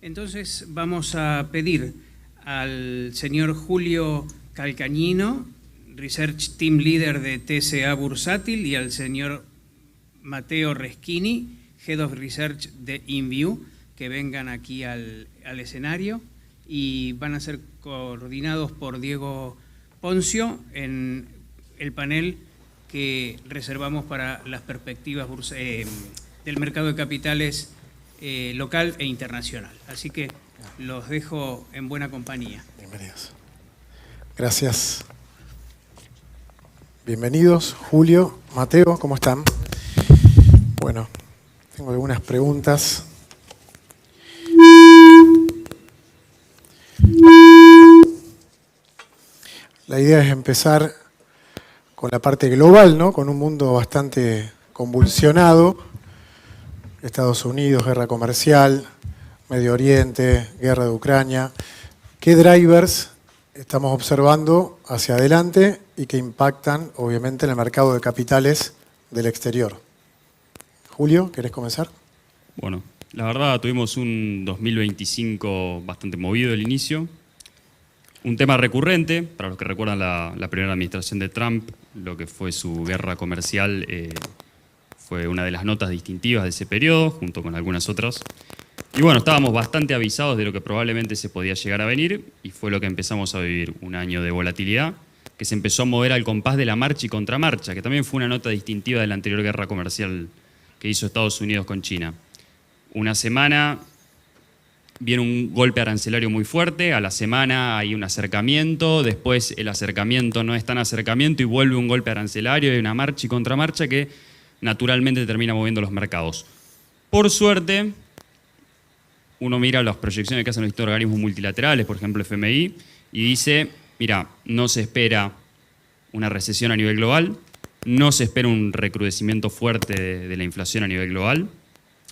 Entonces vamos a pedir al señor Julio Calcañino, Research Team Leader de TCA Bursátil, y al señor Mateo Reschini, Head of Research de InView, que vengan aquí al escenario y van a ser coordinados por Diego Poncio en el panel que reservamos para las perspectivas del mercado de capitales local e internacional. Así que los dejo en buena compañía. Bienvenidos. Gracias. Bienvenidos, Julio, Mateo, ¿cómo están? Bueno, tengo algunas preguntas. La idea es empezar con la parte global, ¿no? Con un mundo bastante convulsionado. Estados Unidos, guerra comercial, Medio Oriente, guerra de Ucrania. ¿Qué drivers estamos observando hacia adelante y que impactan, obviamente, en el mercado de capitales del exterior? Julio, ¿querés comenzar? Bueno, la verdad tuvimos un 2025 bastante movido al inicio. Un tema recurrente, para los que recuerdan la primera administración de Trump, lo que fue su guerra comercial, fue una de las notas distintivas de ese periodo, junto con algunas otras. Y bueno, estábamos bastante avisados de lo que probablemente se podía llegar a venir, y fue lo que empezamos a vivir, un año de volatilidad, que se empezó a mover al compás de la marcha y contramarcha, que también fue una nota distintiva de la anterior guerra comercial que hizo Estados Unidos con China. Una semana viene un golpe arancelario muy fuerte, a la semana hay un acercamiento, después el acercamiento no es tan acercamiento y vuelve un golpe arancelario, hay una marcha y contramarcha que naturalmente termina moviendo los mercados. Por suerte, uno mira las proyecciones que hacen los distintos organismos multilaterales, por ejemplo FMI, y dice, mira, no se espera una recesión a nivel global, no se espera un recrudecimiento fuerte de la inflación a nivel global,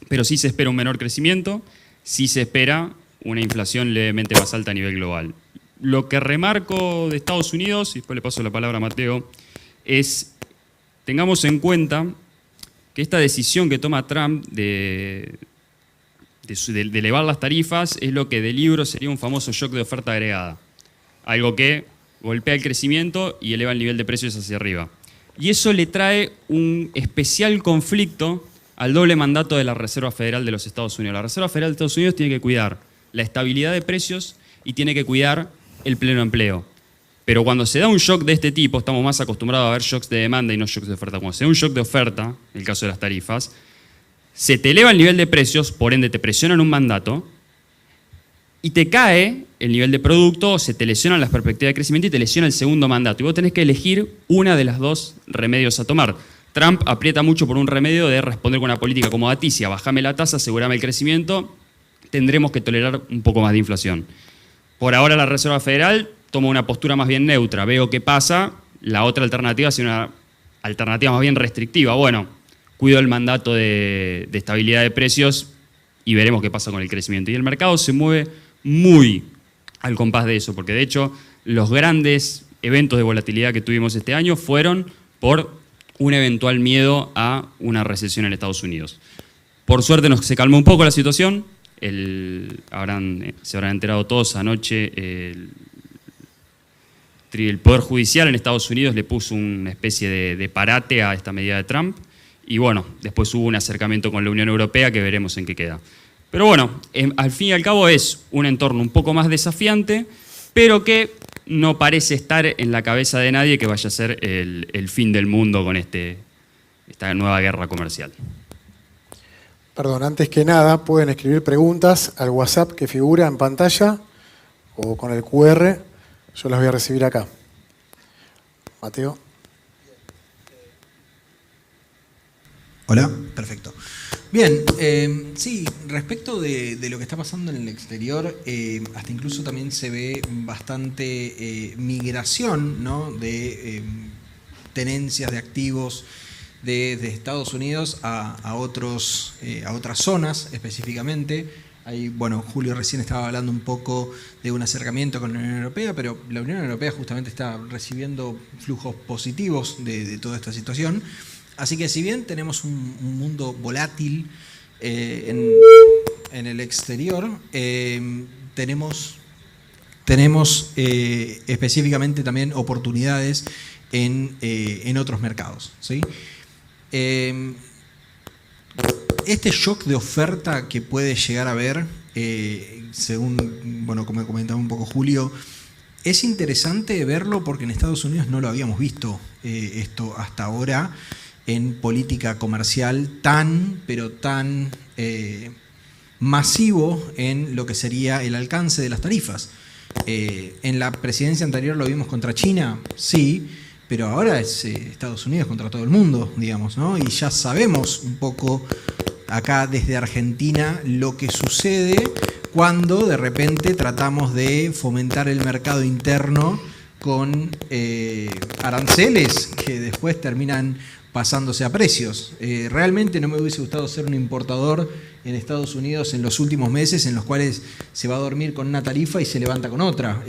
pero sí se espera un menor crecimiento, sí se espera una inflación levemente más alta a nivel global. Lo que remarco de Estados Unidos, y después le paso la palabra a Mateo, es, tengamos en cuenta que esta decisión que toma Trump de elevar las tarifas es lo que de libro sería un famoso shock de oferta agregada. Algo que golpea el crecimiento y eleva el nivel de precios hacia arriba. Y eso le trae un especial conflicto al doble mandato de la Reserva Federal de los Estados Unidos. La Reserva Federal de Estados Unidos tiene que cuidar la estabilidad de precios y tiene que cuidar el pleno empleo. Pero cuando se da un shock de este tipo, estamos más acostumbrados a ver shocks de demanda y no shocks de oferta. Cuando se da un shock de oferta, en el caso de las tarifas, se te eleva el nivel de precios, por ende te presionan un mandato, y te cae el nivel de producto, se te lesionan las perspectivas de crecimiento y te lesiona el segundo mandato. Y vos tenés que elegir una de las dos remedios a tomar. Trump aprieta mucho por un remedio de responder con una política acomodaticia, bajame la tasa, asegurame el crecimiento, tendremos que tolerar un poco más de inflación. Por ahora la Reserva Federal toma una postura más bien neutra, veo qué pasa, la otra alternativa es una alternativa más bien restrictiva. Bueno, cuido el mandato de estabilidad de precios y veremos qué pasa con el crecimiento. Y el mercado se mueve muy al compás de eso, porque de hecho los grandes eventos de volatilidad que tuvimos este año fueron por un eventual miedo a una recesión en Estados Unidos. Por suerte se calmó un poco la situación, se habrán enterado todos anoche, el Poder Judicial en Estados Unidos le puso una especie de parate a esta medida de Trump, y bueno, después hubo un acercamiento con la Unión Europea que veremos en qué queda. Pero bueno, al fin y al cabo es un entorno un poco más desafiante, pero que no parece estar en la cabeza de nadie que vaya a ser el fin del mundo con esta nueva guerra comercial. Perdón, antes que nada, pueden escribir preguntas al WhatsApp que figura en pantalla o con el QR. Yo las voy a recibir acá. Mateo. Hola, perfecto. Bien, sí, respecto de lo que está pasando en el exterior, hasta incluso también se ve bastante migración, ¿no?, de tenencias de activos de Estados Unidos a otras zonas específicamente. Ahí, bueno, Julio recién estaba hablando un poco de un acercamiento con la Unión Europea, pero la Unión Europea justamente está recibiendo flujos positivos de toda esta situación. Así que si bien tenemos un mundo volátil en en el exterior, tenemos específicamente también oportunidades en otros mercados, ¿sí? Este shock de oferta que puede llegar a haber, según, bueno, como comentaba un poco Julio, es interesante verlo porque en Estados Unidos no lo habíamos visto esto hasta ahora en política comercial pero tan masivo en lo que sería el alcance de las tarifas. En la presidencia anterior lo vimos contra China, sí, pero ahora es Estados Unidos contra todo el mundo, digamos, ¿no? Y ya sabemos un poco acá desde Argentina lo que sucede cuando de repente tratamos de fomentar el mercado interno con aranceles que después terminan pasándose a precios. Realmente no me hubiese gustado ser un importador en Estados Unidos en los últimos meses en los cuales se va a dormir con una tarifa y se levanta con otra.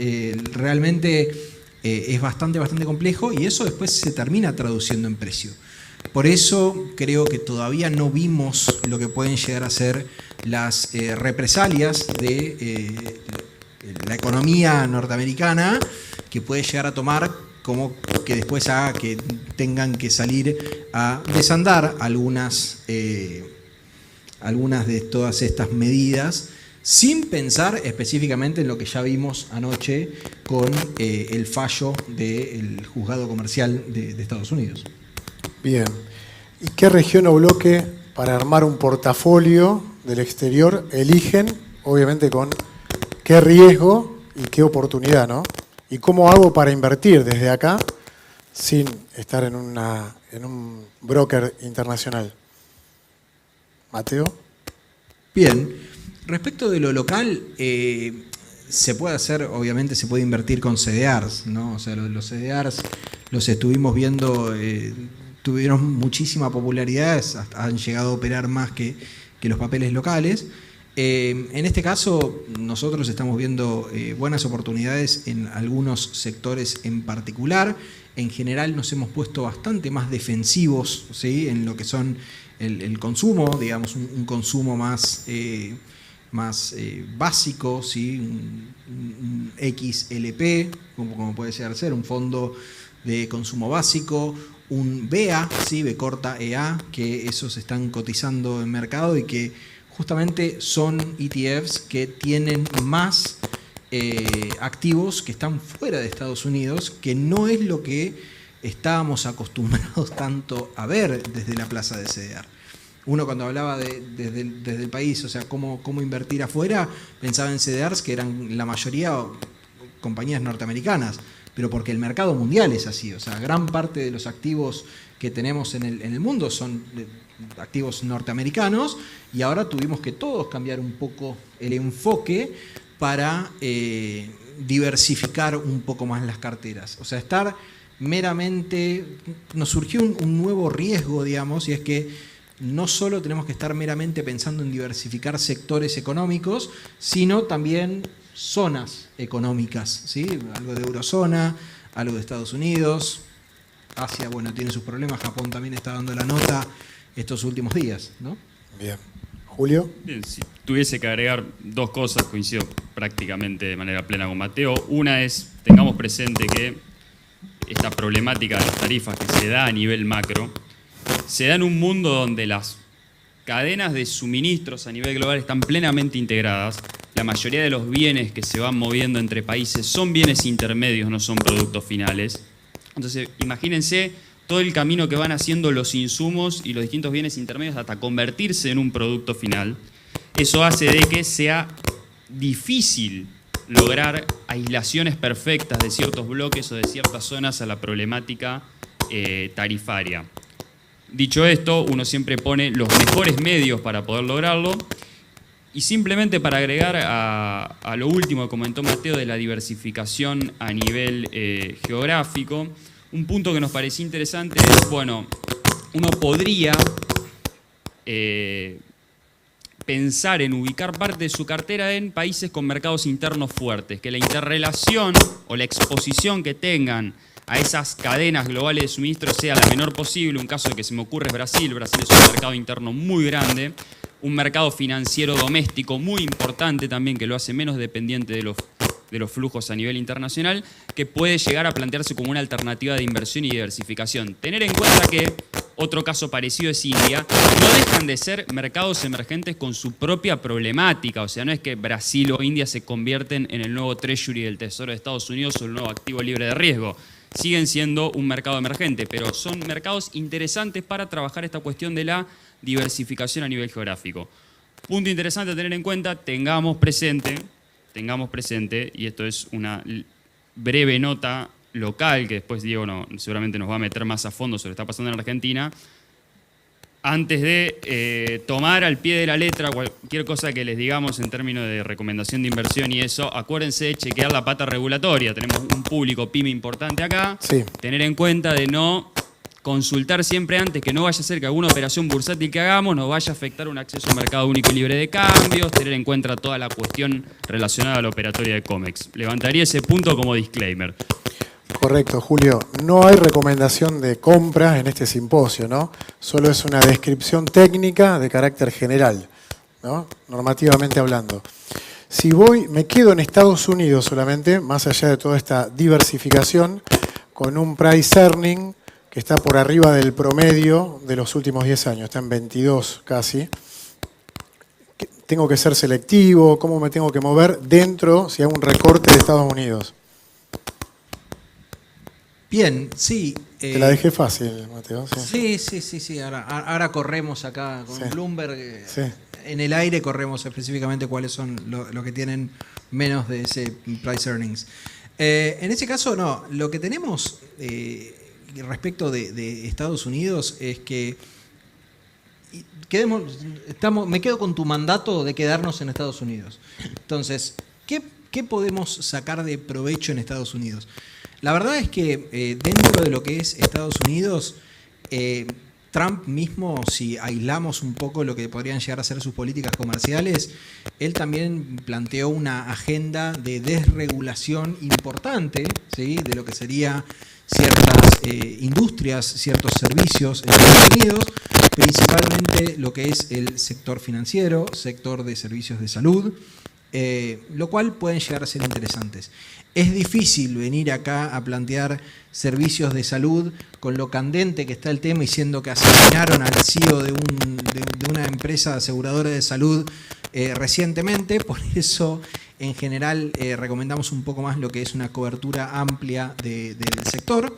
Realmente es bastante complejo y eso después se termina traduciendo en precio. Por eso creo que todavía no vimos lo que pueden llegar a ser las represalias de la economía norteamerina que puede llegar a tomar como que después haga que tengan que salir a desandar algunas de todas estas medidas sin pensar específicamente en lo que ya vimos anoche con el fallo del juzgado comercial de Estados Unidos. Bien. ¿Y qué región o bloque para armar un portafolio del exterior eligen, obviamente con qué riesgo y qué oportunidad, ¿no? ¿Y cómo hago para invertir desde acá sin estar en un broker internacional? Mateo. Bien. Respecto de lo local, se puede hacer, obviamente se puede invertir con CDRs, ¿no? O sea, los CDRs los estuvimos viendo, tuvieron muchísima popularidad, han llegado a operar más que los papeles locales. En este caso, nosotros estamos viendo buenas oportunidades en algunos sectores en particular. En general nos hemos puesto bastante más defensivos, ¿sí? En lo que son el consumo, digamos, un consumo más básico, ¿sí? Un XLP, como puede llegar a ser, un fondo de consumo básico, un BEA, ¿sí? B corta EA, que esos están cotizando en mercado y que justamente son ETFs que tienen más activos que están fuera de Estados Unidos, que no es lo que estábamos acostumbrados tanto a ver desde la plaza de CDR. Uno cuando hablaba desde el país, o sea, cómo invertir afuera, pensaba en CDRs que eran la mayoría compañías norteamericanas, pero porque el mercado mundial es así, o sea, gran parte de los activos que tenemos en el mundo son activos norteamericanos y ahora tuvimos que todos cambiar un poco el enfoque para diversificar un poco más las carteras. O sea, estar meramente... Nos surgió un nuevo riesgo, digamos, y es que no solo tenemos que estar meramente pensando en diversificar sectores económicos, sino también zonas económicas, ¿sí? Algo de eurozona, algo de Estados Unidos, Asia, bueno, tiene sus problemas, Japón también está dando la nota estos últimos días, ¿no? Bien. Julio. Bien, si tuviese que agregar dos cosas, coincido prácticamente de manera plena con Mateo. Una es, tengamos presente que esta problemática de las tarifas que se da a nivel macro, se da en un mundo donde las cadenas de suministros a nivel global están plenamente integradas. La mayoría de los bienes que se van moviendo entre países son bienes intermedios, no son productos finales. Entonces, imagínense todo el camino que van haciendo los insumos y los distintos bienes intermedios hasta convertirse en un producto final. Eso hace de que sea difícil lograr aislaciones perfectas de ciertos bloques o de ciertas zonas a la problemática tarifaria. Dicho esto, uno siempre pone los mejores medios para poder lograrlo. Y simplemente para agregar a lo último que comentó Mateo de la diversificación a nivel geográfico, un punto que nos parecía interesante es, bueno, uno podría pensar en ubicar parte de su cartera en países con mercados internos fuertes, que la interrelación o la exposición que tengan a esas cadenas globales de suministro sea la menor posible. Un caso que se me ocurre es Brasil. Brasil es un mercado interno muy grande, un mercado financiero doméstico muy importante también, que lo hace menos dependiente de los flujos a nivel internacional, que puede llegar a plantearse como una alternativa de inversión y diversificación. Tener en cuenta que otro caso parecido es India. No dejan de ser mercados emergentes con su propia problemática. O sea, no es que Brasil o India se convierten en el nuevo Treasury del Tesoro de Estados Unidos o el nuevo activo libre de riesgo. Siguen siendo un mercado emergente, pero son mercados interesantes para trabajar esta cuestión de la diversificación a nivel geográfico. Punto interesante a tener en cuenta, tengamos presente, y esto es una breve nota local, que después Diego seguramente nos va a meter más a fondo sobre lo que está pasando en Argentina, antes de tomar al pie de la letra cualquier cosa que les digamos en términos de recomendación de inversión y eso, acuérdense de chequear la pata regulatoria. Tenemos un público pyme importante acá. Sí. Tener en cuenta de no consultar siempre antes, que no vaya a ser que alguna operación bursátil que hagamos nos vaya a afectar un acceso a un mercado único y libre de cambios, tener en cuenta toda la cuestión relacionada a la operatoria de COMEX. Levantaría ese punto como disclaimer. Correcto, Julio. No hay recomendación de compra en este simposio, ¿no? Solo es una descripción técnica de carácter general, ¿no? Normativamente hablando. Si me quedo en Estados Unidos solamente, más allá de toda esta diversificación, con un price earning que está por arriba del promedio de los últimos 10 años, está en 22 casi. Tengo que ser selectivo, cómo me tengo que mover dentro, si hago un recorte de Estados Unidos. Bien, sí. Te la dejé fácil, Mateo. Sí. Ahora corremos acá con Bloomberg. Sí. En el aire corremos específicamente cuáles son los que tienen menos de ese price earnings. En ese caso, no. Lo que tenemos respecto de Estados Unidos es que me quedo con tu mandato de quedarnos en Estados Unidos. Entonces, ¿qué podemos sacar de provecho en Estados Unidos? La verdad es que dentro de lo que es Estados Unidos, Trump mismo, si aislamos un poco lo que podrían llegar a ser sus políticas comerciales, él también planteó una agenda de desregulación importante, ¿sí?, de lo que sería ciertas industrias, ciertos servicios en Estados Unidos, principalmente lo que es el sector financiero, sector de servicios de salud, lo cual pueden llegar a ser interesantes. Es difícil venir acá a plantear servicios de salud con lo candente que está el tema y siendo que asesinaron al CEO de una empresa aseguradora de salud recientemente. Por eso, en general, recomendamos un poco más lo que es una cobertura amplia del sector.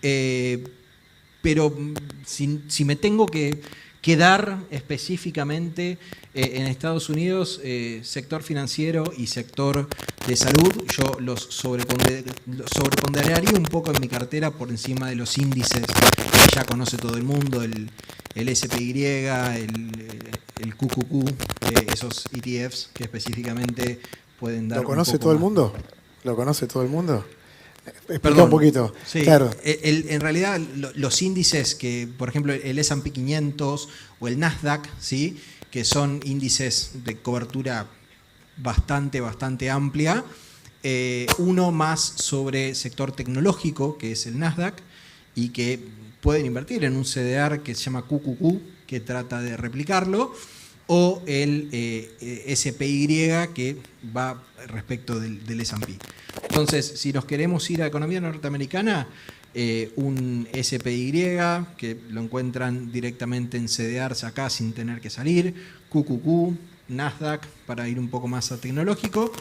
Pero si me tengo que quedar específicamente en Estados Unidos, sector financiero y sector de salud, yo los sobreponderaría un poco en mi cartera por encima de los índices que ya conoce todo el mundo, el SPY, el QQQ, esos ETFs que específicamente pueden dar. ¿Lo conoce todo el mundo? ¿Lo conoce todo el mundo? Perdón, un poquito. Sí, claro. En realidad, los índices que, por ejemplo, el S&P 500 o el Nasdaq, ¿sí?, que son índices de cobertura bastante amplia, uno más sobre sector tecnológico, que es el Nasdaq, y que pueden invertir en un CDR que se llama QQQ, que trata de replicarlo, o el SPY, que va respecto del S&P. Entonces, si nos queremos ir a economía norteamericana, un SPY, que lo encuentran directamente en CDRs acá sin tener que salir, QQQ, Nasdaq, para ir un poco más a tecnológico,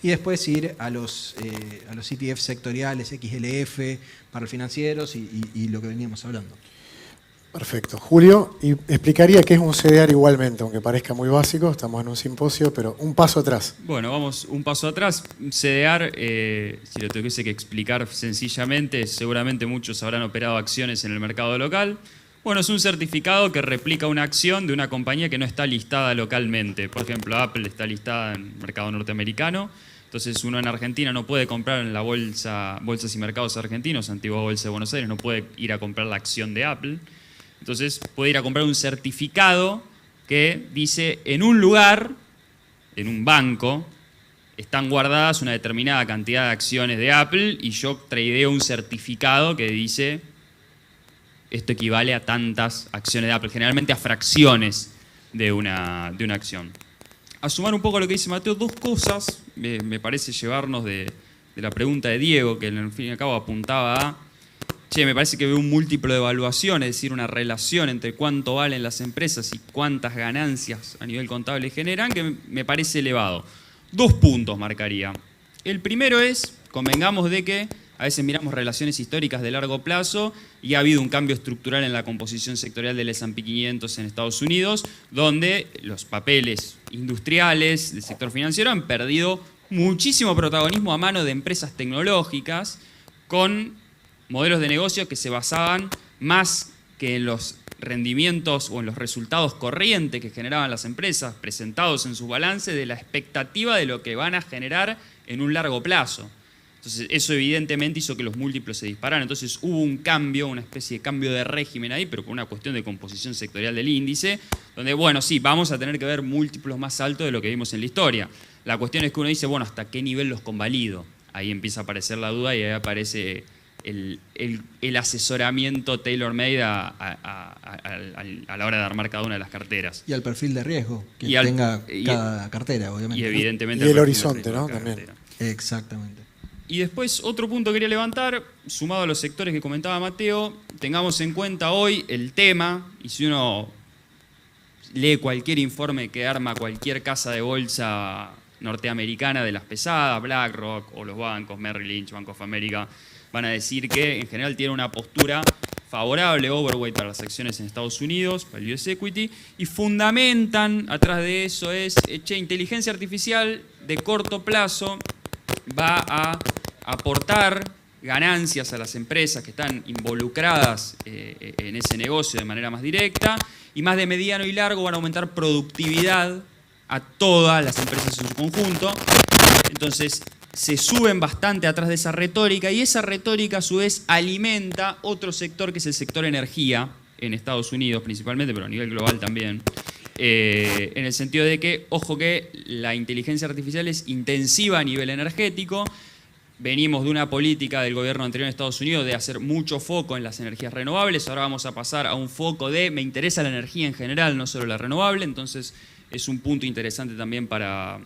y después ir a los ETF sectoriales, XLF, para los financieros y lo que veníamos hablando. Perfecto. Julio, y explicaría qué es un CDR igualmente, aunque parezca muy básico, estamos en un simposio, pero un paso atrás. Bueno, vamos un paso atrás. CDR, si lo tuviese que explicar sencillamente, seguramente muchos habrán operado acciones en el mercado local. Bueno, es un certificado que replica una acción de una compañía que no está listada localmente. Por ejemplo, Apple está listada en el mercado norteamericano. Entonces uno en Argentina no puede comprar en la bolsas y mercados argentinos, antigua Bolsa de Buenos Aires, no puede ir a comprar la acción de Apple. Entonces puede ir a comprar un certificado que dice en un lugar, en un banco, están guardadas una determinada cantidad de acciones de Apple y yo tradeo un certificado que dice esto equivale a tantas acciones de Apple, generalmente a fracciones de una acción. A sumar un poco a lo que dice Mateo, dos cosas me parece llevarnos de la pregunta de Diego, que al fin y al cabo apuntaba a, che, me parece que veo un múltiplo de evaluación, es decir, una relación entre cuánto valen las empresas y cuántas ganancias a nivel contable generan, que me parece elevado. 2 puntos marcaría. El primero es, convengamos de que a veces miramos relaciones históricas de largo plazo y ha habido un cambio estructural en la composición sectorial del S&P 500 en Estados Unidos, donde los papeles industriales del sector financiero han perdido muchísimo protagonismo a mano de empresas tecnológicas con modelos de negocio que se basaban más que en los rendimientos o en los resultados corrientes que generaban las empresas presentados en sus balances, de la expectativa de lo que van a generar en un largo plazo. Entonces, eso evidentemente hizo que los múltiplos se dispararan. Entonces, hubo un cambio, una especie de cambio de régimen ahí, pero con una cuestión de composición sectorial del índice, donde, bueno, sí, vamos a tener que ver múltiplos más altos de lo que vimos en la historia. La cuestión es que uno dice, bueno, ¿hasta qué nivel los convalido? Ahí empieza a aparecer la duda y ahí aparece el asesoramiento tailor-made a la hora de armar cada una de las carteras. Y al perfil de riesgo que tenga cada cartera, obviamente. Y evidentemente y el horizonte, ¿no? También. Exactamente. Y después otro punto que quería levantar, sumado a los sectores que comentaba Mateo, tengamos en cuenta hoy el tema, y si uno lee cualquier informe que arma cualquier casa de bolsa norteamericana de las pesadas, BlackRock o los bancos, Merrill Lynch, Bank of America, van a decir que en general tiene una postura favorable, overweight para las acciones en Estados Unidos, para el US Equity, y fundamentan, atrás de eso es, inteligencia artificial de corto plazo va a aportar ganancias a las empresas que están involucradas en ese negocio de manera más directa, y más de mediano y largo van a aumentar productividad a todas las empresas en su conjunto. Entonces, se suben bastante atrás de esa retórica, y esa retórica a su vez alimenta otro sector que es el sector energía en Estados Unidos principalmente, pero a nivel global también, en el sentido de que, ojo que la inteligencia artificial es intensiva a nivel energético. Venimos de una política del gobierno anterior en Estados Unidos de hacer mucho foco en las energías renovables, ahora vamos a pasar a un foco de me interesa la energía en general, no solo la renovable, entonces es un punto interesante también para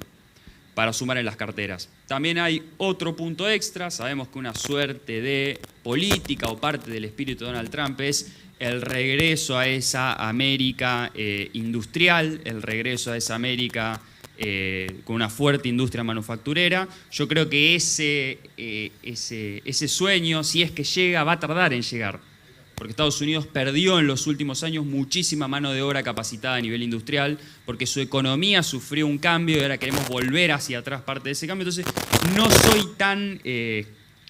sumar en las carteras. También hay otro punto extra, sabemos que una suerte de política o parte del espíritu de Donald Trump es el regreso a esa América industrial, el regreso a esa América con una fuerte industria manufacturera. Yo creo que ese sueño, si es que llega, va a tardar en llegar, porque Estados Unidos perdió en los últimos años muchísima mano de obra capacitada a nivel industrial, porque su economía sufrió un cambio y ahora queremos volver hacia atrás parte de ese cambio. Entonces, no soy tan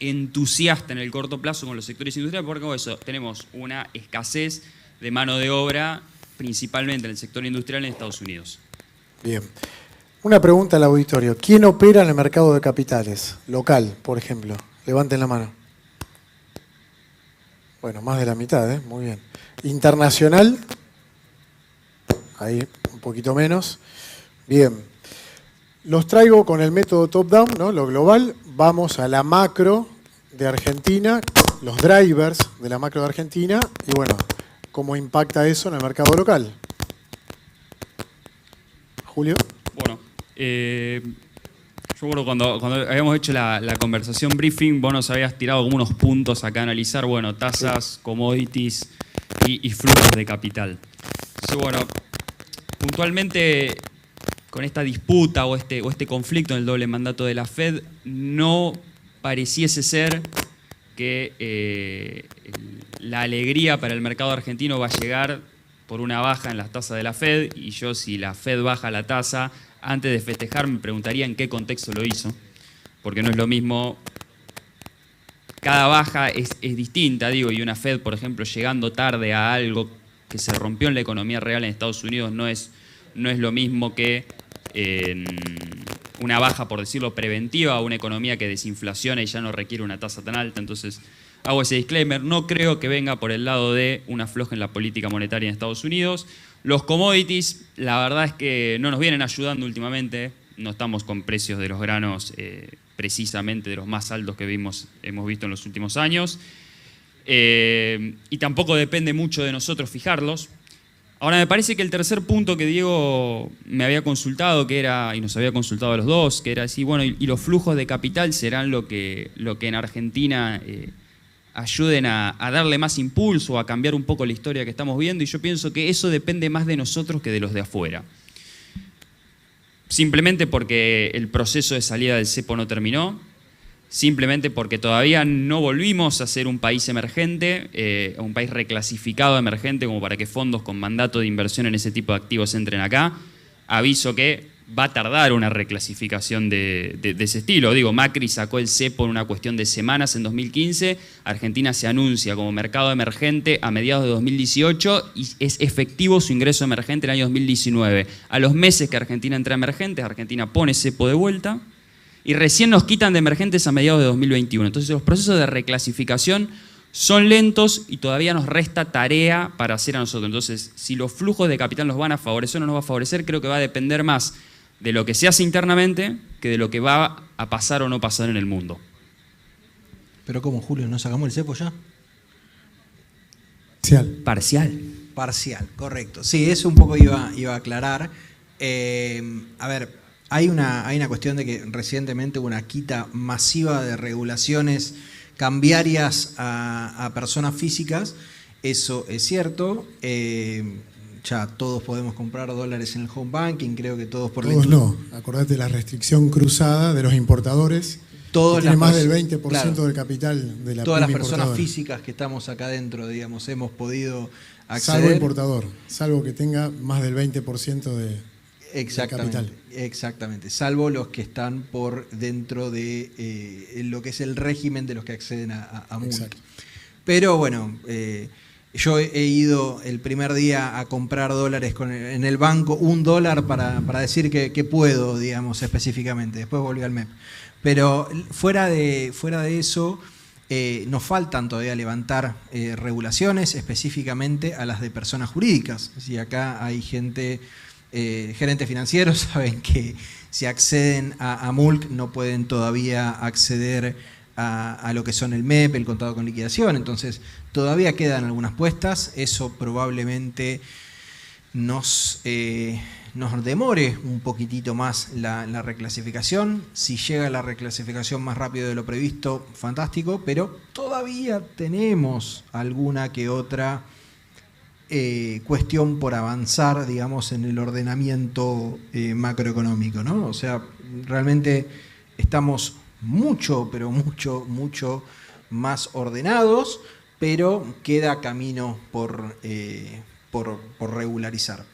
entusiasta en el corto plazo con los sectores industriales, porque con eso tenemos una escasez de mano de obra, principalmente en el sector industrial en Estados Unidos. Bien. Una pregunta al auditorio. ¿Quién opera en el mercado de capitales? Local, por ejemplo. Levanten la mano. Bueno, más de la mitad, ¿eh? Muy bien. Internacional. Ahí, un poquito menos. Bien. Los traigo con el método top-down, ¿no? Lo global. Vamos a la macro de Argentina, los drivers de la macro de Argentina y, bueno, cómo impacta eso en el mercado local. Julio. Bueno, yo bueno, cuando habíamos hecho la conversación briefing, vos nos habías tirado como unos puntos acá a analizar, bueno, tasas, commodities y flujos de capital. Entonces, bueno, puntualmente con esta disputa o este conflicto en el doble mandato de la Fed, no pareciese ser que la alegría para el mercado argentino va a llegar por una baja en las tasas de la Fed, y yo, si la Fed baja la tasa, antes de festejar me preguntaría en qué contexto lo hizo, porque no es lo mismo, cada baja es distinta, digo, y una Fed, por ejemplo, llegando tarde a algo que se rompió en la economía real en Estados Unidos no es lo mismo que una baja, por decirlo, preventiva a una economía que desinflaciona y ya no requiere una tasa tan alta. Entonces, hago ese disclaimer, no creo que venga por el lado de una floja en la política monetaria en Estados Unidos. Los commodities, la verdad es que no nos vienen ayudando últimamente, no estamos con precios de los granos precisamente de los más altos que hemos visto en los últimos años, y tampoco depende mucho de nosotros fijarlos. Ahora, me parece que el tercer punto que Diego me había consultado, que era, y nos había consultado a los dos, que era decir, bueno, y los flujos de capital serán lo que en Argentina ayuden a darle más impulso, a cambiar un poco la historia que estamos viendo, y yo pienso que eso depende más de nosotros que de los de afuera. Simplemente porque el proceso de salida del cepo no terminó, simplemente porque todavía no volvimos a ser un país emergente, un país reclasificado emergente como para que fondos con mandato de inversión en ese tipo de activos entren acá. Aviso que va a tardar una reclasificación de ese estilo. Digo, Macri sacó el cepo en una cuestión de semanas en 2015, Argentina se anuncia como mercado emergente a mediados de 2018 y es efectivo su ingreso emergente en el año 2019. A los meses que Argentina entra emergente, Argentina pone cepo de vuelta, y recién nos quitan de emergentes a mediados de 2021. Entonces los procesos de reclasificación son lentos y todavía nos resta tarea para hacer a nosotros. Entonces, si los flujos de capital nos van a favorecer o no nos va a favorecer, creo que va a depender más de lo que se hace internamente que de lo que va a pasar o no pasar en el mundo. Pero ¿cómo, Julio? ¿No sacamos el cepo ya? Parcial. Parcial, correcto. Sí, eso un poco iba a aclarar. A ver, hay una cuestión de que recientemente hubo una quita masiva de regulaciones cambiarias a personas físicas. Eso es cierto. Ya todos podemos comprar dólares en el home banking, creo que todos por todos no, acordate la restricción cruzada de los importadores, que tiene más del 20% claro, del capital de la todas las personas físicas que estamos acá dentro, digamos, hemos podido acceder. Salvo importador, salvo que tenga más del 20% de capital. Exactamente, salvo los que están por dentro de lo que es el régimen de los que acceden a MULC. Pero bueno, yo he ido el primer día a comprar dólares en el banco, $1 para decir que puedo, digamos, específicamente. Después volví al MEP. Pero fuera de eso, nos faltan todavía levantar regulaciones, específicamente a las de personas jurídicas. Si acá hay gente, gerentes financieros, saben que si acceden a MULC no pueden todavía acceder a lo que son el MEP, el contado con liquidación. Entonces todavía quedan algunas puestas. Eso probablemente nos demore un poquitito más la reclasificación. Si llega la reclasificación más rápido de lo previsto, fantástico, pero todavía tenemos alguna que otra cuestión por avanzar, digamos, en el ordenamiento macroeconómico, ¿no? O sea, realmente estamos mucho, pero mucho más ordenados, pero queda camino por regularizar.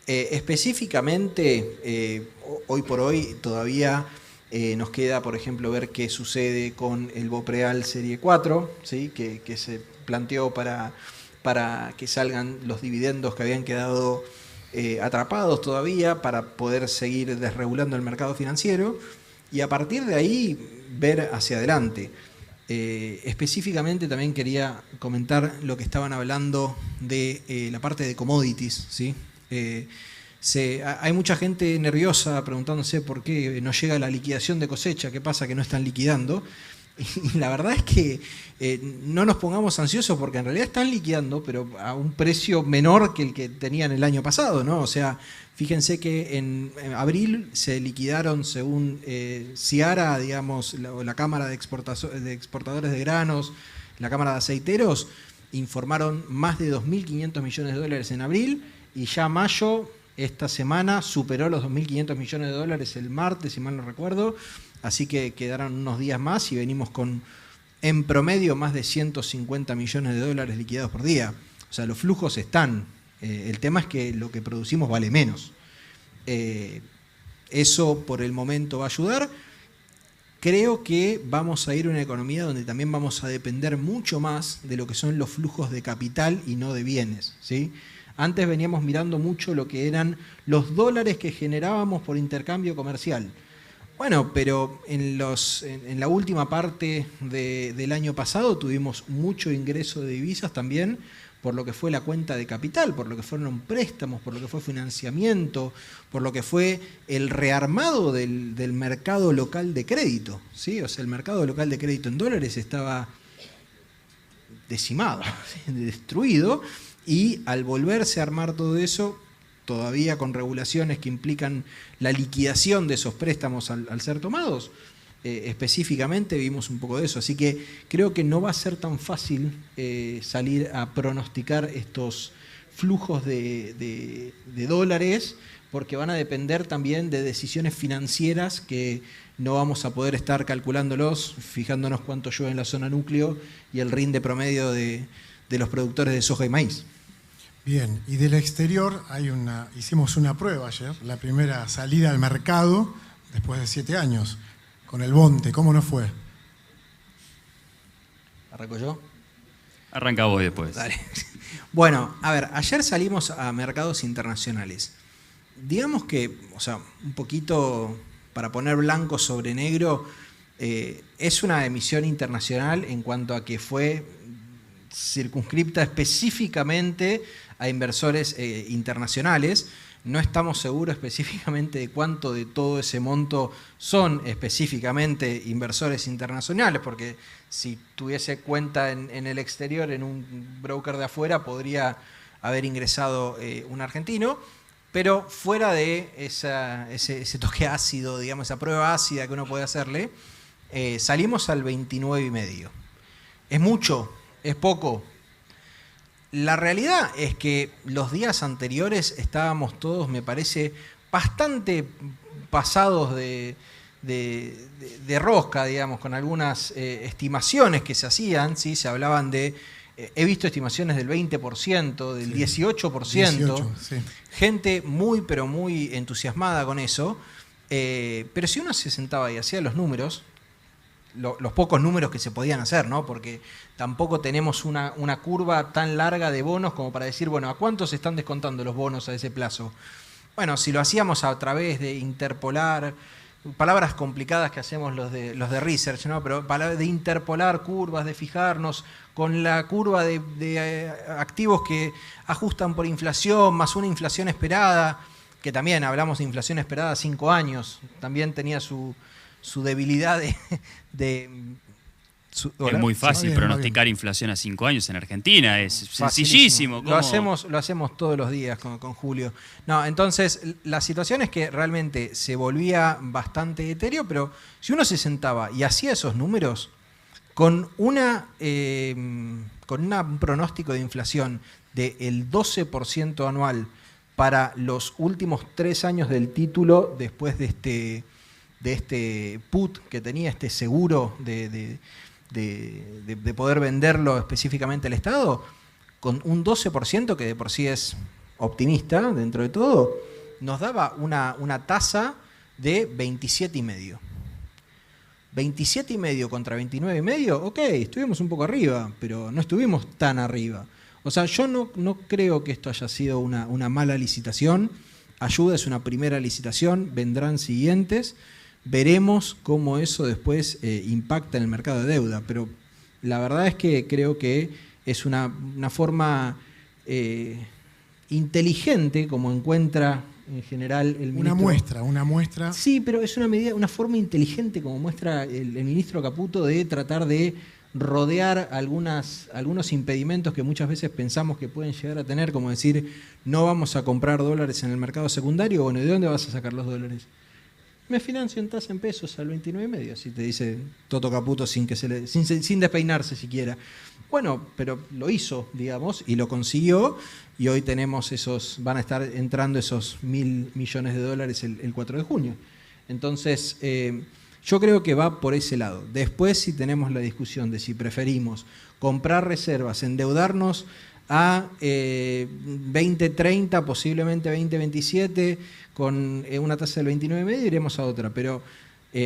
Específicamente, hoy por hoy todavía nos queda, por ejemplo, ver qué sucede con el BOPREAL Serie 4, ¿sí? que se planteó para que salgan los dividendos que habían quedado atrapados todavía, para poder seguir desregulando el mercado financiero. Y a partir de ahí, ver hacia adelante. Específicamente también quería comentar lo que estaban hablando de la parte de commodities, ¿sí? Hay mucha gente nerviosa preguntándose por qué no llega la liquidación de cosecha, qué pasa que no están liquidando. Y la verdad es que no nos pongamos ansiosos porque en realidad están liquidando, pero a un precio menor que el que tenían el año pasado, ¿no? O sea, fíjense que en abril se liquidaron, según Ciara, digamos, la Cámara de Exportadores de Granos, la Cámara de Aceiteros, informaron más de 2.500 millones de dólares en abril, y ya mayo, esta semana, superó los 2.500 millones de dólares el martes, si mal no recuerdo, así que quedaron unos días más y venimos con, en promedio, más de 150 millones de dólares liquidados por día. O sea, los flujos están. El tema es que lo que producimos vale menos. Eso por el momento va a ayudar. Creo que vamos a ir a una economía donde también vamos a depender mucho más de lo que son los flujos de capital y no de bienes, ¿sí? Antes veníamos mirando mucho lo que eran los dólares que generábamos por intercambio comercial. Bueno, pero en la última parte del año pasado tuvimos mucho ingreso de divisas también por lo que fue la cuenta de capital, por lo que fueron préstamos, por lo que fue financiamiento, por lo que fue el rearmado del mercado local de crédito, ¿sí? O sea, el mercado local de crédito en dólares estaba decimado, destruido, y al volverse a armar todo eso, todavía con regulaciones que implican la liquidación de esos préstamos al ser tomados, específicamente vimos un poco de eso. Así que creo que no va a ser tan fácil salir a pronosticar estos flujos de dólares, porque van a depender también de decisiones financieras que no vamos a poder estar calculándolos, fijándonos cuánto llueve en la zona núcleo y el rinde promedio de los productores de soja y maíz. Bien, y del exterior hicimos una prueba ayer, la primera salida al mercado después de 7 años, con el Bonte. ¿Cómo nos fue? ¿Arranco yo? Arranca vos después. Dale. Bueno, a ver, ayer salimos a mercados internacionales. Digamos que, o sea, un poquito para poner blanco sobre negro, es una emisión internacional en cuanto a que fue circunscripta específicamente a inversores internacionales. No estamos seguros específicamente de cuánto de todo ese monto son específicamente inversores internacionales, porque si tuviese cuenta en el exterior, en un broker de afuera, podría haber ingresado un argentino, pero fuera de ese toque ácido, digamos, esa prueba ácida que uno puede hacerle, salimos al 29,5. ¿Es mucho? ¿Es poco? La realidad es que los días anteriores estábamos todos, me parece, bastante pasados de rosca, digamos, con algunas estimaciones que se hacían, ¿sí? Se hablaban de, he visto estimaciones del 20%, del 18%, 18, sí. Gente muy, pero muy entusiasmada con eso, pero si uno se sentaba y hacía los números, los pocos números que se podían hacer, ¿no? Porque tampoco tenemos una curva tan larga de bonos como para decir, bueno, ¿a cuánto se están descontando los bonos a ese plazo? Bueno, si lo hacíamos a través de interpolar, palabras complicadas que hacemos los de research, ¿no? Pero palabras de interpolar curvas, de fijarnos con la curva de activos que ajustan por inflación, más una inflación esperada, que también hablamos de inflación esperada a 5 años, también tenía su debilidad es muy fácil pronosticar inflación a 5 años en Argentina, es sencillísimo. Lo hacemos todos los días con Julio. No, entonces la situación es que realmente se volvía bastante etéreo, pero si uno se sentaba y hacía esos números con un pronóstico de inflación del 12% anual para los últimos 3 años del título, después de este put que tenía, este seguro de poder venderlo específicamente al Estado, con un 12%, que de por sí es optimista dentro de todo, nos daba una tasa de 27,5. 27,5 contra 29,5, ok, estuvimos un poco arriba, pero no estuvimos tan arriba. O sea, yo no creo que esto haya sido una mala licitación. Ayuda, es una primera licitación, vendrán siguientes. Veremos cómo eso después impacta en el mercado de deuda, pero la verdad es que creo que es una forma inteligente, como encuentra en general el ministro. Una muestra. Sí, pero es una forma inteligente, como muestra el ministro Caputo, de tratar de rodear algunos impedimentos que muchas veces pensamos que pueden llegar a tener, como decir, no vamos a comprar dólares en el mercado secundario. Bueno, ¿y de dónde vas a sacar los dólares? Me financio en tasa en pesos al 29,5, así te dice Toto Caputo sin despeinarse siquiera. Bueno, pero lo hizo, digamos, y lo consiguió, y hoy tenemos van a estar entrando esos $1.000 millones el 4 de junio. Entonces, yo creo que va por ese lado. Después, si tenemos la discusión de si preferimos comprar reservas, endeudarnos a 2030, posiblemente 2027, con una tasa del 29,5, iremos a otra. Pero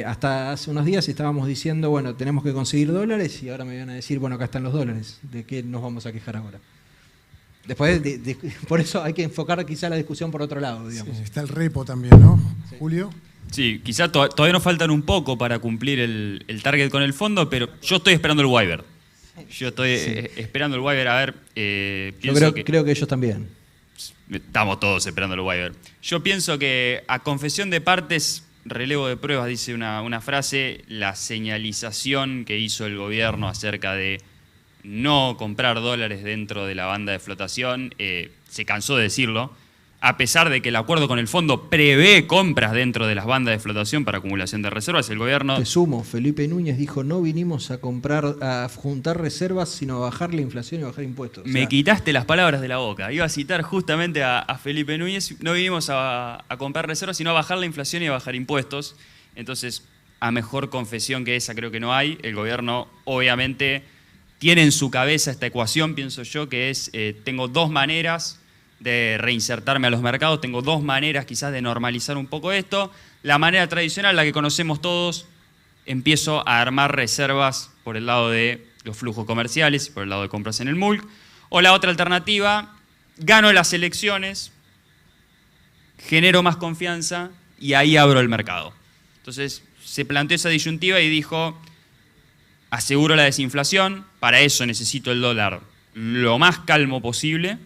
hasta hace unos días estábamos diciendo, bueno, tenemos que conseguir dólares, y ahora me van a decir, bueno, acá están los dólares. ¿De qué nos vamos a quejar ahora? Después, por eso hay que enfocar quizá la discusión por otro lado, digamos. Sí, está el repo también, ¿no, sí. Julio? Sí, quizá todavía nos faltan un poco para cumplir el target con el fondo, pero yo estoy esperando el waiver. Yo estoy esperando el waiver, a ver. Creo que ellos también. Estamos todos esperando el waiver. Yo pienso que a confesión de partes, relevo de pruebas, dice una frase, la señalización que hizo el gobierno acerca de no comprar dólares dentro de la banda de flotación, se cansó de decirlo, a pesar de que el acuerdo con el fondo prevé compras dentro de las bandas de flotación para acumulación de reservas. El gobierno... Te sumo, Felipe Núñez dijo, no vinimos a juntar reservas, sino a bajar la inflación y bajar impuestos. Me quitaste las palabras de la boca. Iba a citar justamente a Felipe Núñez, no vinimos a comprar reservas, sino a bajar la inflación y a bajar impuestos. Entonces, a mejor confesión que esa creo que no hay. El gobierno, obviamente, tiene en su cabeza esta ecuación, pienso yo, que es, tengo dos maneras de reinsertarme a los mercados, tengo dos maneras quizás de normalizar un poco esto. La manera tradicional, la que conocemos todos, empiezo a armar reservas por el lado de los flujos comerciales y por el lado de compras en el MULC. O la otra alternativa, gano las elecciones, genero más confianza y ahí abro el mercado. Entonces se planteó esa disyuntiva y dijo, aseguro la desinflación, para eso necesito el dólar lo más calmo posible,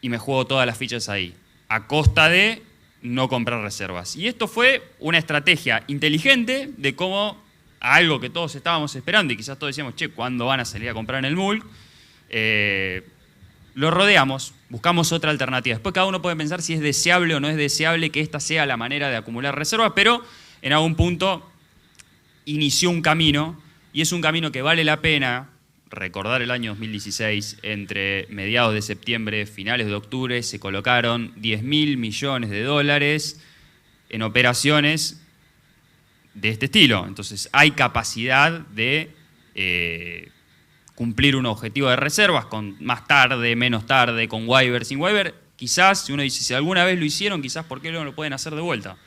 y me juego todas las fichas ahí, a costa de no comprar reservas. Y esto fue una estrategia inteligente de cómo algo que todos estábamos esperando y quizás todos decíamos, che, ¿cuándo van a salir a comprar en el MULC? Lo rodeamos, buscamos otra alternativa. Después cada uno puede pensar si es deseable o no es deseable que esta sea la manera de acumular reservas, pero en algún punto inició un camino, y es un camino que vale la pena recordar. El año 2016, entre mediados de septiembre, finales de octubre, se colocaron 10.000 millones de dólares en operaciones de este estilo. Entonces hay capacidad de cumplir un objetivo de reservas con más tarde, menos tarde, con waiver, sin waiver. Quizás, si uno dice, si alguna vez lo hicieron, quizás ¿por qué no lo pueden hacer de vuelta?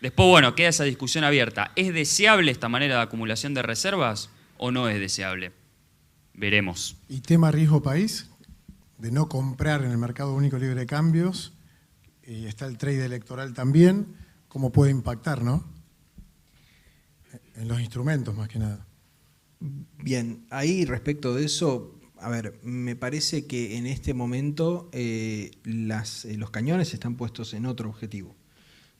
Después, bueno, queda esa discusión abierta. ¿Es deseable esta manera de acumulación de reservas o no es deseable? Veremos. Y tema riesgo país, de no comprar en el mercado único libre de cambios, y está el trade electoral también, ¿cómo puede impactar, no? En los instrumentos, más que nada. Bien, ahí respecto de eso, a ver, me parece que en este momento los cañones están puestos en otro objetivo.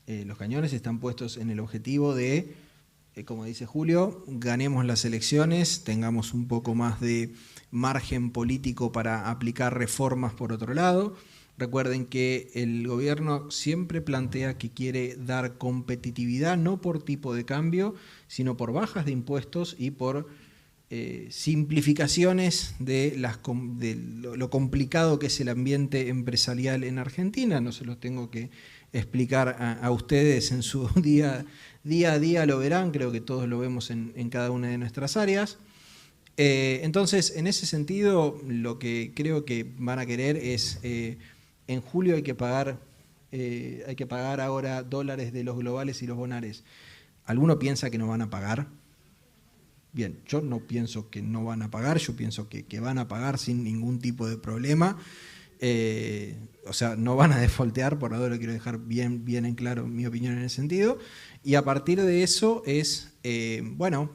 Los cañones están puestos en el objetivo de, como dice Julio, ganemos las elecciones, tengamos un poco más de margen político para aplicar reformas por otro lado. Recuerden que el gobierno siempre plantea que quiere dar competitividad, no por tipo de cambio, sino por bajas de impuestos y por simplificaciones de lo complicado que es el ambiente empresarial en Argentina. No se los tengo que explicar a ustedes en su día a día, lo verán, creo que todos lo vemos en cada una de nuestras áreas. Entonces, en ese sentido, lo que creo que van a querer es, en julio hay que pagar ahora dólares de los globales y los bonares. ¿Alguno piensa que no van a pagar? Bien, yo no pienso que no van a pagar, yo pienso que van a pagar sin ningún tipo de problema. O sea, no van a defaultear, por ahora lo quiero dejar bien en claro mi opinión en ese sentido. Y a partir de eso es, bueno,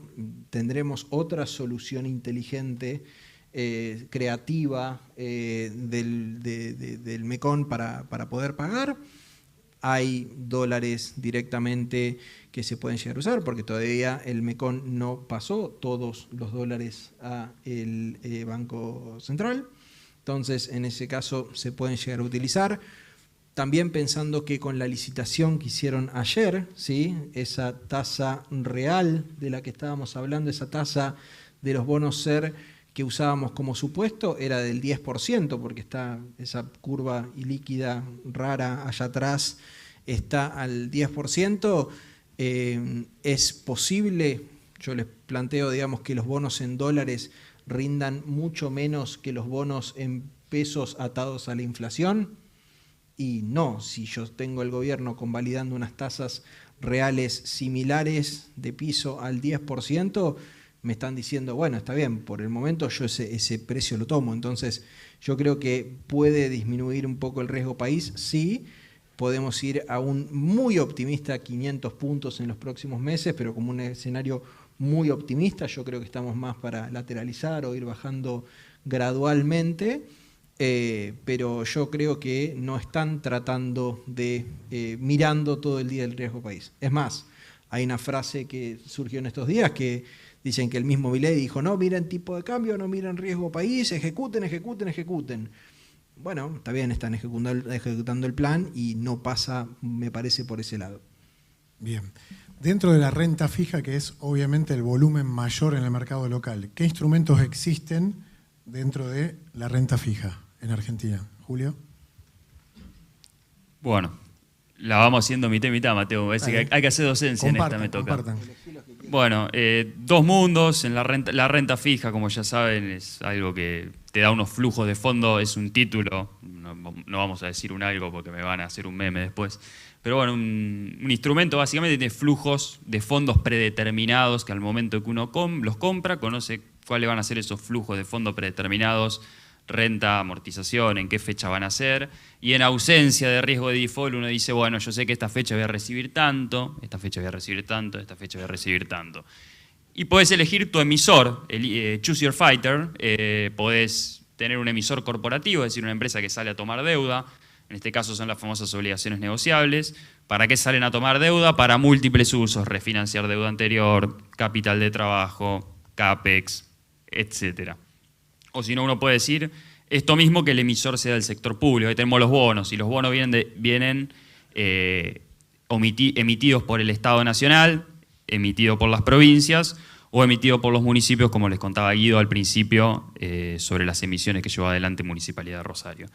tendremos otra solución inteligente, creativa del MECON para poder pagar. Hay dólares directamente que se pueden llegar a usar, porque todavía el MECON no pasó todos los dólares al Banco Central. Entonces, en ese caso, se pueden llegar a utilizar. También pensando que con la licitación que hicieron ayer, ¿sí?, esa tasa real de la que estábamos hablando, esa tasa de los bonos SER que usábamos como supuesto, era del 10%, porque está esa curva ilíquida rara allá atrás, está al 10%. Es posible, yo les planteo, digamos, que los bonos en dólares rindan mucho menos que los bonos en pesos atados a la inflación. Y no, si yo tengo el gobierno convalidando unas tasas reales similares de piso al 10%, me están diciendo, bueno, está bien, por el momento yo ese precio lo tomo. Entonces, yo creo que puede disminuir un poco el riesgo país, sí. Podemos ir a un muy optimista 500 puntos en los próximos meses, pero como un escenario muy optimista. Yo creo que estamos más para lateralizar o ir bajando gradualmente, pero yo creo que no están tratando de mirando todo el día el riesgo país. Es más, Hay una frase que surgió en estos días que dicen que el mismo Milei dijo, no miren tipo de cambio, no miren riesgo país, ejecuten, ejecuten, ejecuten. Bueno, está bien, están ejecutando el plan y no pasa, me parece, por ese lado. Bien. Dentro de la renta fija, que es obviamente el volumen mayor en el mercado local, ¿qué instrumentos existen dentro de la renta fija en Argentina? Julio. Bueno, la vamos haciendo mitad y mitad, Mateo. Me parece que hay que hacer docencia en esta, me toca. Compartan. Bueno, dos mundos. En la renta fija, como ya saben, es algo que te da unos flujos de fondo, es un título. No vamos a decir un algo porque me van a hacer un meme después. Pero bueno, un instrumento básicamente tiene flujos de fondos predeterminados que al momento que uno los compra, conoce cuáles van a ser esos flujos de fondos predeterminados, renta, amortización, en qué fecha van a ser. Y en ausencia de riesgo de default uno dice, bueno, yo sé que esta fecha voy a recibir tanto, esta fecha voy a recibir tanto, esta fecha voy a recibir tanto. Y podés elegir tu emisor, choose your fighter, podés tener un emisor corporativo, es decir, una empresa que sale a tomar deuda. En este caso son las famosas obligaciones negociables. ¿Para qué salen a tomar deuda? Para múltiples usos, refinanciar deuda anterior, capital de trabajo, CAPEX, etc. O si no, uno puede decir esto mismo, que el emisor sea del sector público. Ahí tenemos los bonos, y los bonos vienen emitidos por el Estado Nacional, emitidos por las provincias o emitidos por los municipios, como les contaba Guido al principio, sobre las emisiones que llevó adelante Municipalidad de Rosario.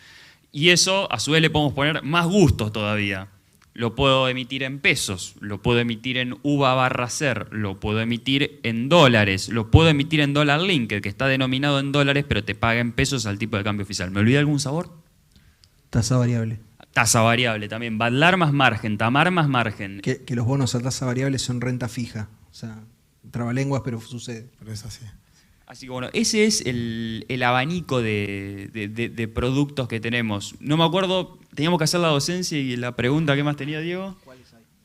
Y eso, a su vez, le podemos poner más gustos todavía. Lo puedo emitir en pesos, lo puedo emitir en UVA/SER, lo puedo emitir en dólares, lo puedo emitir en dólar linked, que está denominado en dólares, pero te paga en pesos al tipo de cambio oficial. ¿Me olvidé algún sabor? Tasa variable. Tasa variable también. Badlar más margen, Tamar más margen. Que los bonos a tasa variable son renta fija. O sea, trabalenguas, pero sucede. Pero es así. Así que bueno, ese es el abanico de productos que tenemos. No me acuerdo, teníamos que hacer la docencia y la pregunta, ¿qué más tenía, Diego?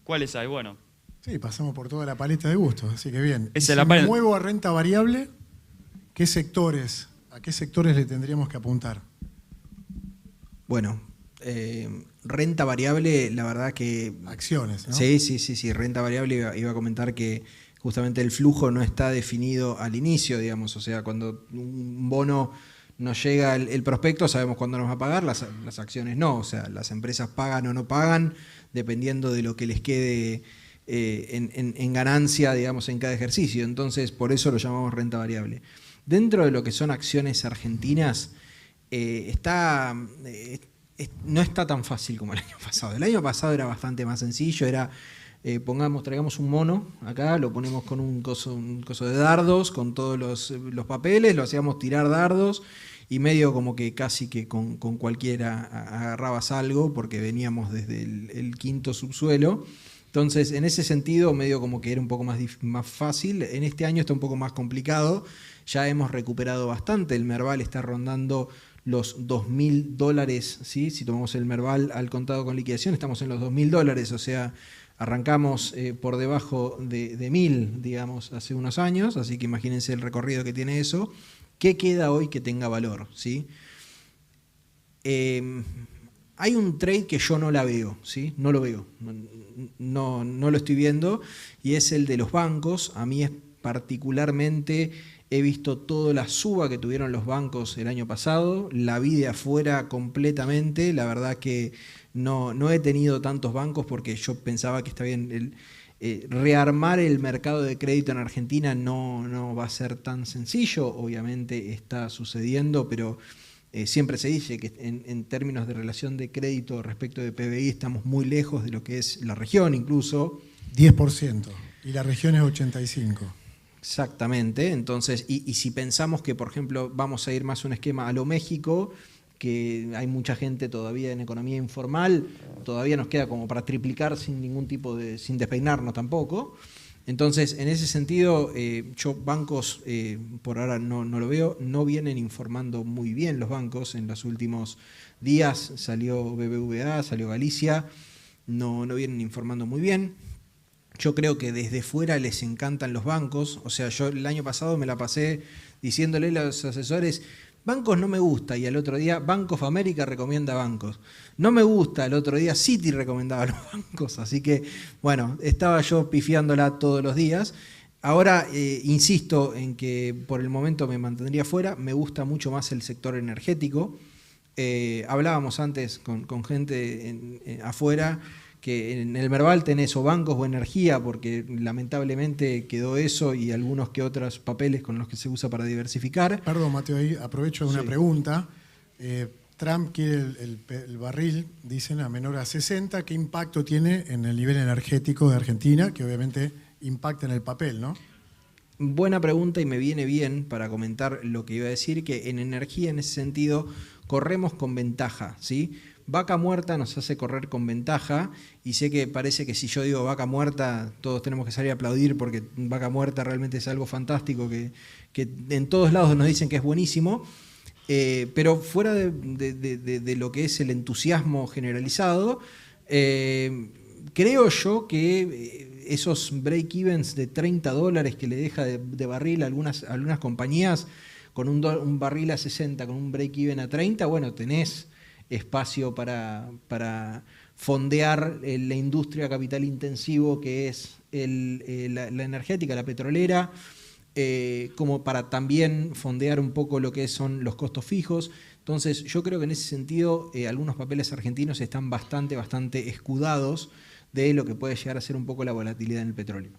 ¿Cuáles hay? Bueno. Sí, pasamos por toda la paleta de gustos, así que bien. Si me muevo a renta variable, ¿a qué sectores le tendríamos que apuntar? Bueno, renta variable, la verdad que... Acciones, ¿no? Sí, renta variable iba a comentar que justamente el flujo no está definido al inicio, digamos, o sea, cuando un bono nos llega el prospecto, sabemos cuándo nos va a pagar, las acciones no, o sea, las empresas pagan o no pagan, dependiendo de lo que les quede en ganancia, digamos, en cada ejercicio. Entonces, por eso lo llamamos renta variable. Dentro de lo que son acciones argentinas, no está tan fácil como el año pasado. El año pasado era bastante más sencillo, era... traigamos un mono acá, lo ponemos con un coso de dardos, con todos los papeles, lo hacíamos tirar dardos y medio como que casi que con cualquiera agarrabas algo porque veníamos desde el quinto subsuelo. Entonces, en ese sentido, medio como que era un poco más fácil. En este año está un poco más complicado. Ya hemos recuperado bastante. El Merval está rondando los $2.000, ¿sí? Si tomamos el Merval al contado con liquidación, estamos en los $2.000, o sea... Arrancamos por debajo de 1.000, digamos, hace unos años, así que imagínense el recorrido que tiene eso. ¿Qué queda hoy que tenga valor? ¿Sí? Hay un trade que yo no la veo, ¿sí? No lo veo, no lo estoy viendo, y es el de los bancos. A mí particularmente he visto toda la suba que tuvieron los bancos el año pasado, la vi de afuera completamente, la verdad que no he tenido tantos bancos porque yo pensaba que está bien, rearmar el mercado de crédito en Argentina no va a ser tan sencillo, obviamente está sucediendo, pero siempre se dice que en términos de relación de crédito respecto de PBI estamos muy lejos de lo que es la región incluso. 10%, y la región es 85%. Exactamente, entonces, y si pensamos que, por ejemplo, vamos a ir más a un esquema a lo México, que hay mucha gente todavía en economía informal, todavía nos queda como para triplicar sin ningún tipo sin despeinarnos tampoco. Entonces, en ese sentido, yo bancos por ahora no lo veo, no vienen informando muy bien los bancos. En los últimos días salió BBVA, salió Galicia, no vienen informando muy bien. Yo creo que desde fuera les encantan los bancos, o sea, yo el año pasado me la pasé diciéndole a los asesores, Bancos no me gusta, y al otro día Bank of America recomienda bancos. No me gusta, al otro día Citi recomendaba los bancos. Así que, bueno, estaba yo pifiándola todos los días. Ahora insisto en que por el momento me mantendría fuera. Me gusta mucho más el sector energético. Hablábamos antes con gente afuera que en el Merval tenés o bancos o energía, porque lamentablemente quedó eso y algunos que otros papeles con los que se usa para diversificar. Perdón, Mateo, ahí aprovecho una pregunta. Trump quiere el barril, dicen, a menor a 60. ¿Qué impacto tiene en el nivel energético de Argentina? Que obviamente impacta en el papel, ¿no? Buena pregunta y me viene bien para comentar lo que iba a decir, que en energía en ese sentido corremos con ventaja, ¿sí? Vaca muerta nos hace correr con ventaja y sé que parece que si yo digo vaca muerta todos tenemos que salir a aplaudir porque vaca muerta realmente es algo fantástico que en todos lados nos dicen que es buenísimo, pero fuera de lo que es el entusiasmo generalizado, creo yo que esos break-evens de $30 que le deja de barril a algunas compañías con un barril a 60, con un break-even a 30, bueno, tenés espacio para fondear la industria capital intensivo que es la energética, la petrolera, como para también fondear un poco lo que son los costos fijos. Entonces yo creo que en ese sentido algunos papeles argentinos están bastante escudados de lo que puede llegar a ser un poco la volatilidad en el petróleo.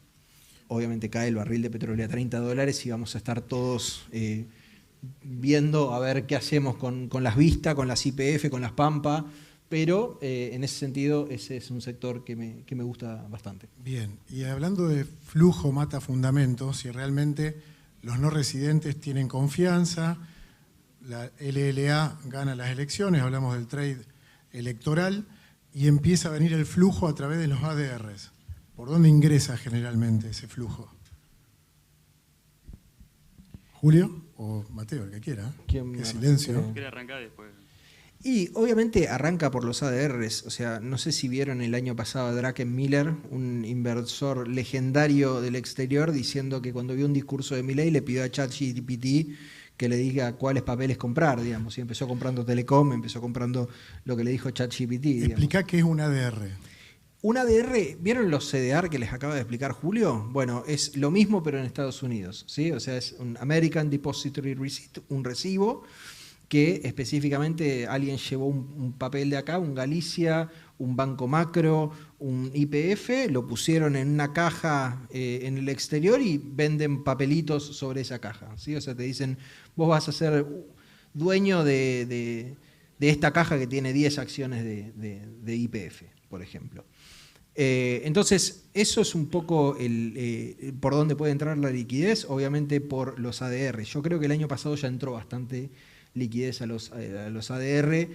Obviamente cae el barril de petróleo a $30 y vamos a estar todos viendo a ver qué hacemos con las Vista, con las YPF, con las Pampa, pero en ese sentido ese es un sector que me gusta bastante. Bien, y hablando de flujo mata fundamentos, si realmente los no residentes tienen confianza, la LLA gana las elecciones, hablamos del trade electoral, y empieza a venir el flujo a través de los ADRs. ¿Por dónde ingresa generalmente ese flujo? ¿Julio o Mateo, el que quiera? Qué silencio. ¿Quiere arrancar después? Y obviamente arranca por los ADRs, o sea, no sé si vieron el año pasado a Druckenmiller, un inversor legendario del exterior, diciendo que cuando vio un discurso de Milei le pidió a ChatGPT que le diga cuáles papeles comprar, digamos, y empezó comprando Telecom, empezó comprando lo que le dijo ChatGPT. Explica qué es un ADR. Un ADR, ¿vieron los CDR que les acaba de explicar Julio? Bueno, es lo mismo pero en Estados Unidos, ¿sí? O sea, es un American Depository Receipt, un recibo que específicamente alguien llevó un papel de acá, un Galicia, un Banco Macro, un YPF, lo pusieron en una caja en el exterior y venden papelitos sobre esa caja, ¿sí? O sea, te dicen, vos vas a ser dueño de esta caja que tiene 10 acciones de YPF, por ejemplo. Entonces, eso es un poco por dónde puede entrar la liquidez, obviamente por los ADR. Yo creo que el año pasado ya entró bastante liquidez a los ADR,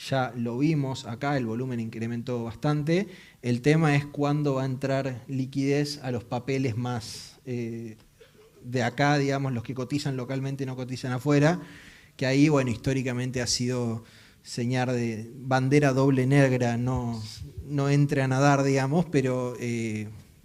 ya lo vimos acá, el volumen incrementó bastante. El tema es cuándo va a entrar liquidez a los papeles más de acá, digamos, los que cotizan localmente y no cotizan afuera, que ahí, bueno, históricamente ha sido señal de bandera doble negra, no entre a nadar, digamos, pero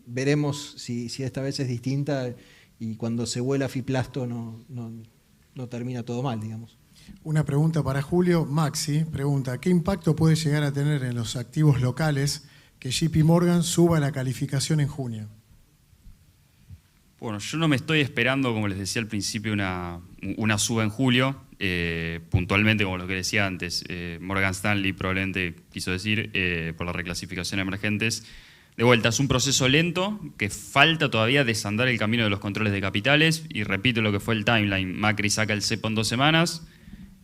veremos si esta vez es distinta y cuando se vuela Fiplasto no termina todo mal, digamos. Una pregunta para Julio. Maxi pregunta, ¿qué impacto puede llegar a tener en los activos locales que JP Morgan suba la calificación en junio? Bueno, yo no me estoy esperando, como les decía al principio, una suba en julio. Puntualmente, como lo que decía antes, Morgan Stanley probablemente quiso decir, por la reclasificación de emergentes. De vuelta, es un proceso lento que falta todavía desandar el camino de los controles de capitales. Y repito lo que fue el timeline. Macri saca el cepo en 2 semanas.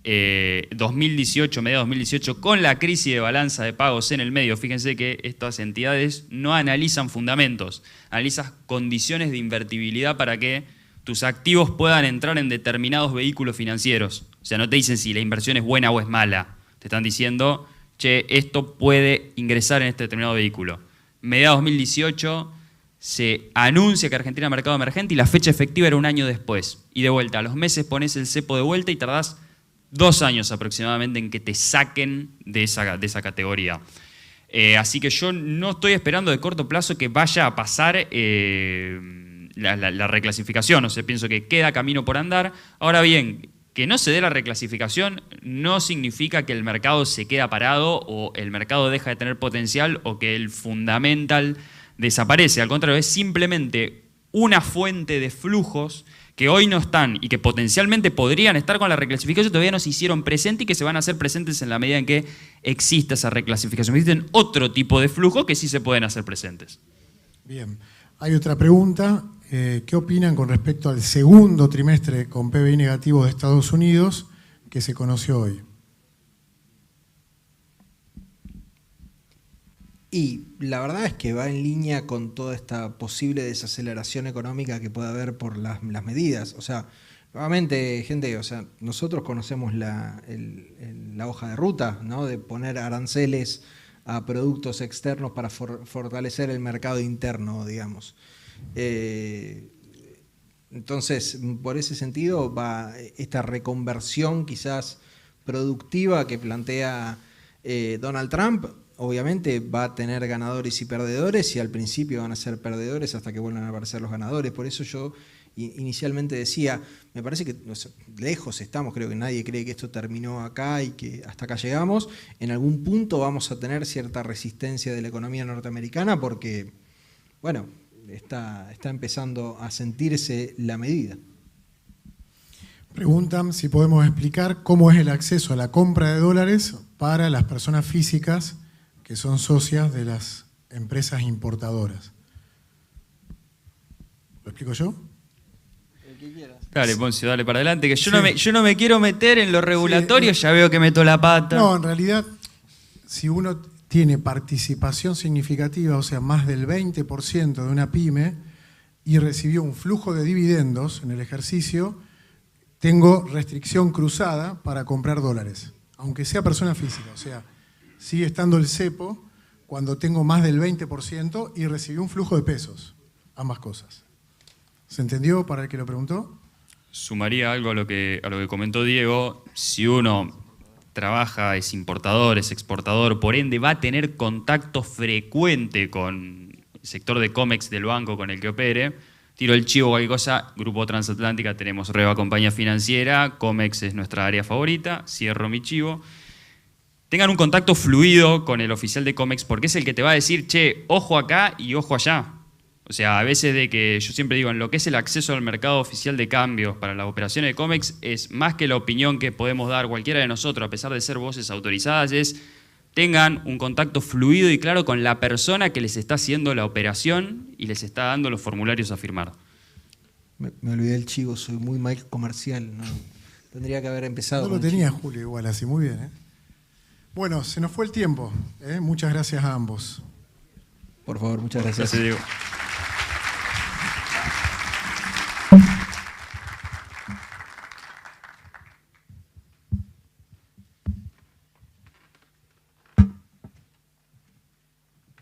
2018, mediados de 2018, con la crisis de balanza de pagos en el medio, fíjense que estas entidades no analizan fundamentos, analizan condiciones de invertibilidad para que tus activos puedan entrar en determinados vehículos financieros. O sea, no te dicen si la inversión es buena o es mala, te están diciendo, che, esto puede ingresar en este determinado vehículo. Mediados de 2018 se anuncia que Argentina es mercado emergente y la fecha efectiva era un año después. Y de vuelta, a los meses pones el cepo de vuelta y tardás 2 años aproximadamente en que te saquen de esa categoría. Así que yo no estoy esperando de corto plazo que vaya a pasar la reclasificación. O sea, pienso que queda camino por andar. Ahora bien, Que no se dé la reclasificación no significa que el mercado se queda parado o el mercado deja de tener potencial o que el fundamental desaparece. Al contrario, es simplemente una fuente de flujos que hoy no están y que potencialmente podrían estar con la reclasificación, todavía no se hicieron presentes y que se van a hacer presentes en la medida en que exista esa reclasificación. Existen otro tipo de flujos que sí se pueden hacer presentes. Bien. Hay otra pregunta. ¿Qué opinan con respecto al segundo trimestre con PBI negativo de Estados Unidos que se conoció hoy? Y la verdad es que va en línea con toda esta posible desaceleración económica que puede haber por las medidas. O sea, nuevamente, gente, o sea, nosotros conocemos la hoja de ruta, ¿no? De poner aranceles a productos externos para fortalecer el mercado interno, digamos. Entonces, por ese sentido, va esta reconversión quizás productiva que plantea Donald Trump. Obviamente va a tener ganadores y perdedores y al principio van a ser perdedores hasta que vuelvan a aparecer los ganadores. Por eso yo inicialmente decía, me parece que lejos estamos, creo que nadie cree que esto terminó acá y que hasta acá llegamos. En algún punto vamos a tener cierta resistencia de la economía norteamericana porque, bueno, está empezando a sentirse la medida. Preguntan si podemos explicar cómo es el acceso a la compra de dólares para las personas físicas que son socias de las empresas importadoras. ¿Lo explico yo? El que quieras. Dale, Poncio, dale para adelante, que yo no me quiero meter en lo regulatorio, ya veo que meto la pata. No, en realidad, si uno tiene participación significativa, o sea, más del 20% de una pyme, y recibió un flujo de dividendos en el ejercicio, tengo restricción cruzada para comprar dólares, aunque sea persona física. O sea, sigue estando el cepo cuando tengo más del 20% y recibí un flujo de pesos. Ambas cosas. ¿Se entendió para el que lo preguntó? Sumaría algo a lo que comentó Diego. Si uno trabaja, es importador, es exportador, por ende va a tener contacto frecuente con el sector de COMEX del banco con el que opere. Tiro el chivo, cualquier cosa, Grupo Transatlántica, tenemos Reba Compañía Financiera, COMEX es nuestra área favorita, cierro mi chivo. Tengan un contacto fluido con el oficial de COMEX porque es el que te va a decir, che, ojo acá y ojo allá. O sea, a veces de que yo siempre digo, en lo que es el acceso al mercado oficial de cambios para las operaciones de COMEX, es más que la opinión que podemos dar cualquiera de nosotros, a pesar de ser voces autorizadas, es tengan un contacto fluido y claro con la persona que les está haciendo la operación y les está dando los formularios a firmar. Me olvidé el chivo, soy muy mal comercial, ¿no? Tendría que haber empezado. No lo tenía Julio igual, así muy bien, ¿eh? Bueno, se nos fue el tiempo, ¿eh? Muchas gracias a ambos. Por favor, muchas gracias. Gracias, Diego.